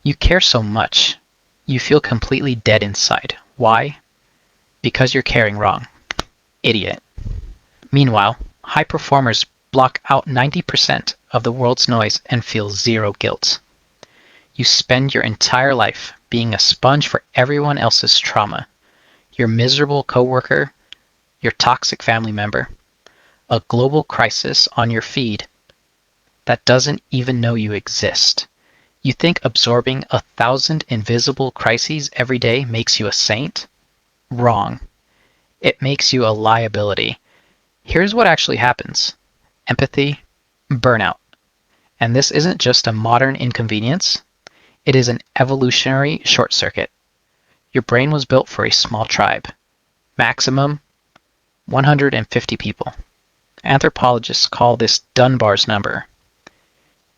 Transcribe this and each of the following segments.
You care so much, you feel completely dead inside. Why? Because you're caring wrong. Idiot. Meanwhile, high performers block out 90% of the world's noise and feel zero guilt. You spend your entire life being a sponge for everyone else's trauma. Your miserable coworker, your toxic family member, a global crisis on your feed that doesn't even know you exist. You think absorbing 1,000 invisible crises every day makes you a saint? Wrong. It makes you a liability. Here's what actually happens. Empathy, burnout. And this isn't just a modern inconvenience. It is an evolutionary short circuit. Your brain was built for a small tribe. Maximum 150 people. Anthropologists call this Dunbar's number.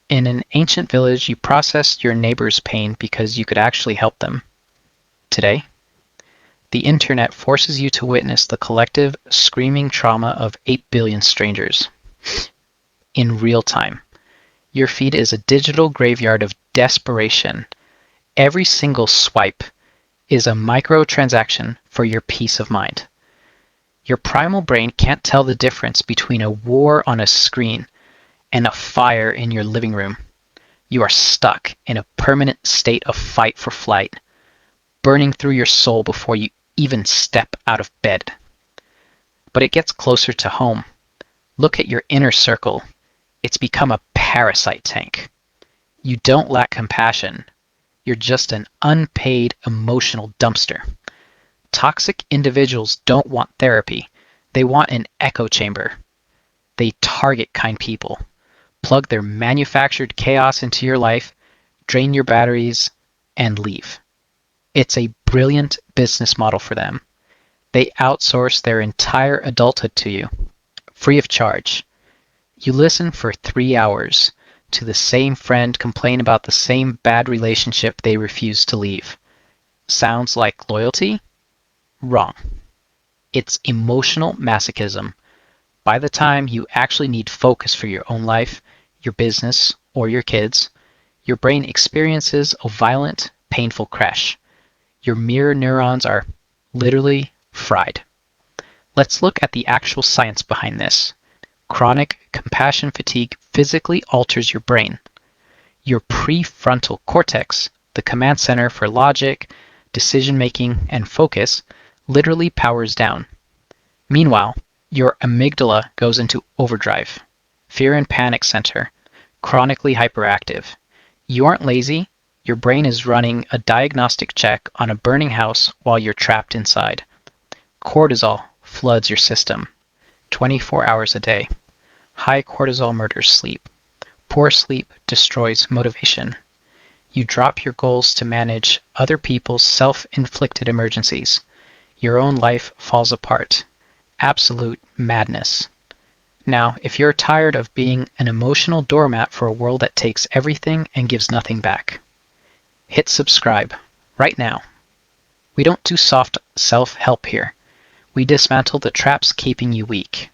In an ancient village, you processed your neighbor's pain because you could actually help them. Today, the internet forces you to witness the collective screaming trauma of 8 billion strangers. In real time. Your feed is a digital graveyard of desperation. Every single swipe is a microtransaction for your peace of mind. Your primal brain can't tell the difference between a war on a screen and a fire in your living room. You are stuck in a permanent state of fight for flight, burning through your soul before you even step out of bed. But it gets closer to home. Look at your inner circle. It's become a parasite tank. You don't lack compassion. You're just an unpaid emotional dumpster. Toxic individuals don't want therapy. They want an echo chamber. They target kind people. Plug their manufactured chaos into your life, drain your batteries, and leave. It's a brilliant business model for them. They outsource their entire adulthood to you, free of charge. You listen for 3 hours to the same friend complain about the same bad relationship they refuse to leave. Sounds like loyalty? Wrong. It's emotional masochism. By the time you actually need focus for your own life, your business, or your kids, your brain experiences a violent, painful crash. Your mirror neurons are literally fried. Let's look at the actual science behind this. Chronic compassion fatigue physically alters your brain. Your prefrontal cortex, the command center for logic, decision-making, and focus, literally powers down. Meanwhile, your amygdala goes into overdrive. Fear and panic center, chronically hyperactive. You aren't lazy. Your brain is running a diagnostic check on a burning house while you're trapped inside. Cortisol floods your system. 24 hours a day. High cortisol murders sleep. Poor sleep destroys motivation. You drop your goals to manage other people's self-inflicted emergencies. Your own life falls apart. Absolute madness. Now, if you're tired of being an emotional doormat for a world that takes everything and gives nothing back, hit subscribe right now. We don't do soft self-help here. We dismantle the traps keeping you weak.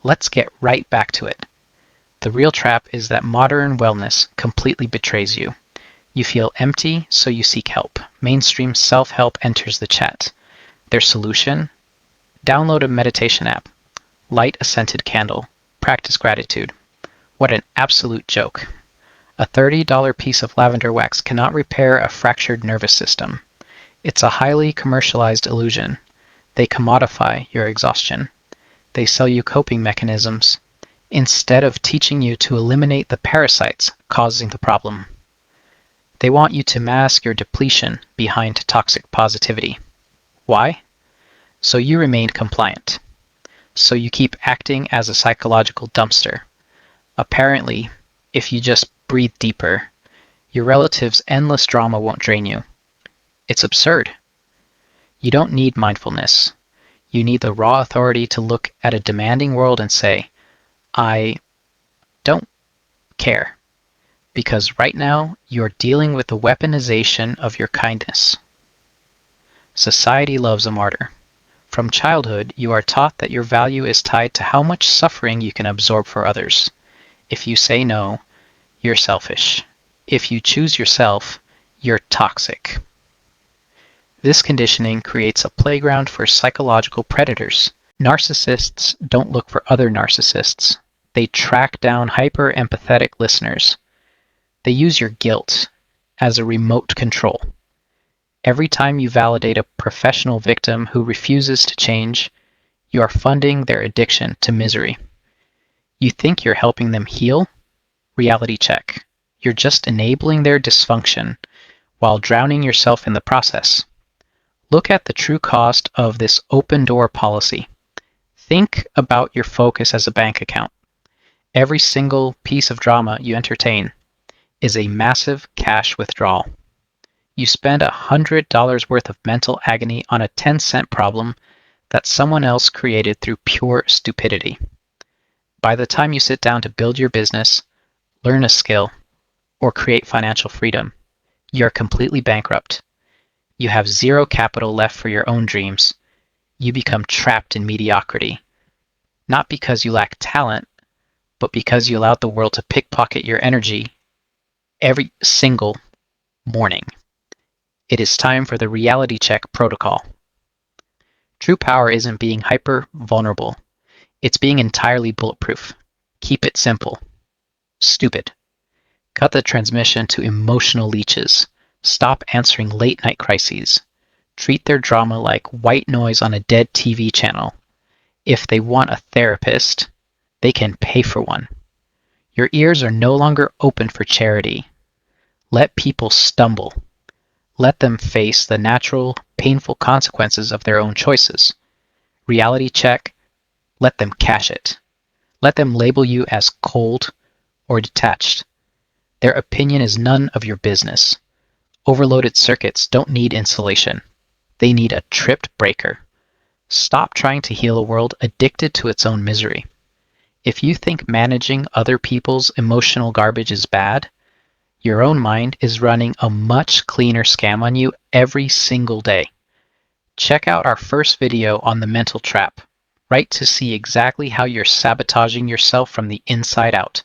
Let's get right back to it. The real trap is that modern wellness completely betrays you. You feel empty, so you seek help. Mainstream self-help enters the chat. Their solution? Download a meditation app. Light a scented candle. Practice gratitude. What an absolute joke. A $30 piece of lavender wax cannot repair a fractured nervous system. It's a highly commercialized illusion. They commodify your exhaustion. They sell you coping mechanisms instead of teaching you to eliminate the parasites causing the problem. They want you to mask your depletion behind toxic positivity. Why? So you remain compliant. So you keep acting as a psychological dumpster. Apparently, if you just breathe deeper, your relatives' endless drama won't drain you. It's absurd. You don't need mindfulness. You need the raw authority to look at a demanding world and say, I don't care. Because right now, you're dealing with the weaponization of your kindness. Society loves a martyr. From childhood, you are taught that your value is tied to how much suffering you can absorb for others. If you say no, you're selfish. If you choose yourself, You're toxic. This conditioning creates a playground for psychological predators. Narcissists don't look for other narcissists. They track down hyper-empathetic listeners. They use your guilt as a remote control. Every time you validate a professional victim who refuses to change, you are funding their addiction to misery. You think you're helping them heal? Reality check. You're just enabling their dysfunction while drowning yourself in the process. Look at the true cost of this open door policy. Think about your focus as a bank account. Every single piece of drama you entertain is a massive cash withdrawal. You spend $100 worth of mental agony on a 10-cent problem that someone else created through pure stupidity. By the time you sit down to build your business, learn a skill, or create financial freedom, you're completely bankrupt. You have zero capital left for your own dreams. You become trapped in mediocrity. Not because you lack talent, but because you allowed the world to pickpocket your energy every single morning. It is time for the reality check protocol. True power isn't being hyper vulnerable. It's being entirely bulletproof. Keep it simple. Stupid. Cut the transmission to emotional leeches. Stop answering late night crises. Treat their drama like white noise on a dead TV channel. If they want a therapist, they can pay for one. Your ears are no longer open for charity. Let people stumble. Let them face the natural, painful consequences of their own choices. Reality check. Let them cash it. Let them label you as cold or detached. Their opinion is none of your business. Overloaded circuits don't need insulation. They need a tripped breaker. Stop trying to heal a world addicted to its own misery. If you think managing other people's emotional garbage is bad, your own mind is running a much cleaner scam on you every single day. Check out our first video on the mental trap, right to see exactly how you're sabotaging yourself from the inside out.